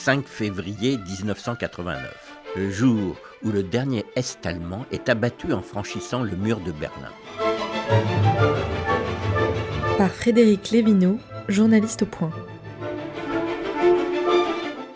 5 février 1989, le jour où le dernier Est allemand est abattu en franchissant le mur de Berlin. Par Frédéric Lévineau, journaliste au Point.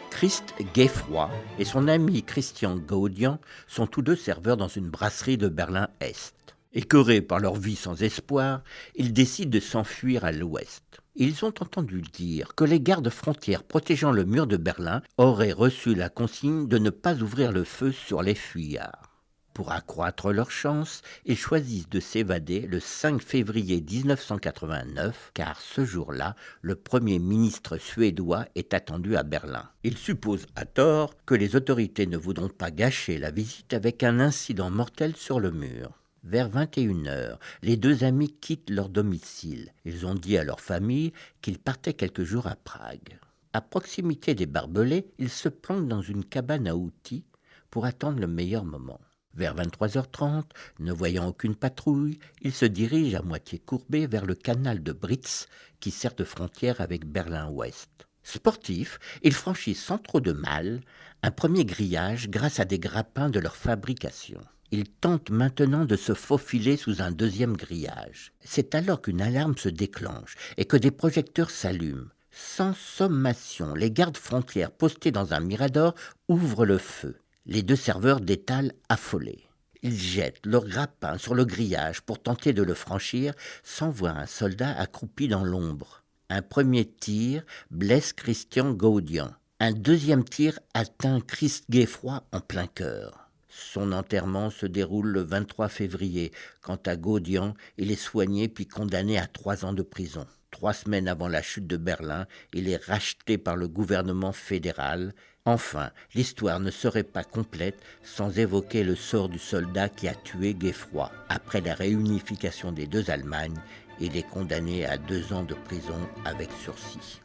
Christ Gueffroy et son ami Christian Gaudian sont tous deux serveurs dans une brasserie de Berlin-Est. Écœurés par leur vie sans espoir, ils décident de s'enfuir à l'ouest. Ils ont entendu dire que les gardes frontières protégeant le mur de Berlin auraient reçu la consigne de ne pas ouvrir le feu sur les fuyards. Pour accroître leurs chances, ils choisissent de s'évader le 5 février 1989, car ce jour-là, le Premier ministre suédois est attendu à Berlin. Ils supposent à tort que les autorités ne voudront pas gâcher la visite avec un incident mortel sur le mur. Vers 21h, les deux amis quittent leur domicile. Ils ont dit à leur famille qu'ils partaient quelques jours à Prague. À proximité des barbelés, ils se planquent dans une cabane à outils pour attendre le meilleur moment. Vers 23h30, ne voyant aucune patrouille, ils se dirigent à moitié courbés vers le canal de Britz qui sert de frontière avec Berlin-Ouest. Sportifs, ils franchissent sans trop de mal un premier grillage grâce à des grappins de leur fabrication. Ils tentent maintenant de se faufiler sous un deuxième grillage. C'est alors qu'une alarme se déclenche et que des projecteurs s'allument. Sans sommation, les gardes frontières postés dans un mirador ouvrent le feu. Les deux serveurs détalent affolés. Ils jettent leurs grappins sur le grillage pour tenter de le franchir sans voir un soldat accroupi dans l'ombre. Un premier tir blesse Christian Gaudian. Un deuxième tir atteint Christ Gueffroy en plein cœur. Son enterrement se déroule le 23 février. Quant à Gaudian, il est soigné puis condamné à 3 ans de prison. 3 semaines avant la chute de Berlin, il est racheté par le gouvernement fédéral. Enfin, l'histoire ne serait pas complète sans évoquer le sort du soldat qui a tué Gueffroy. Après la réunification des deux Allemagnes, il est condamné à 2 ans de prison avec sursis.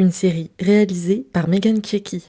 Une série réalisée par Megan Kieki.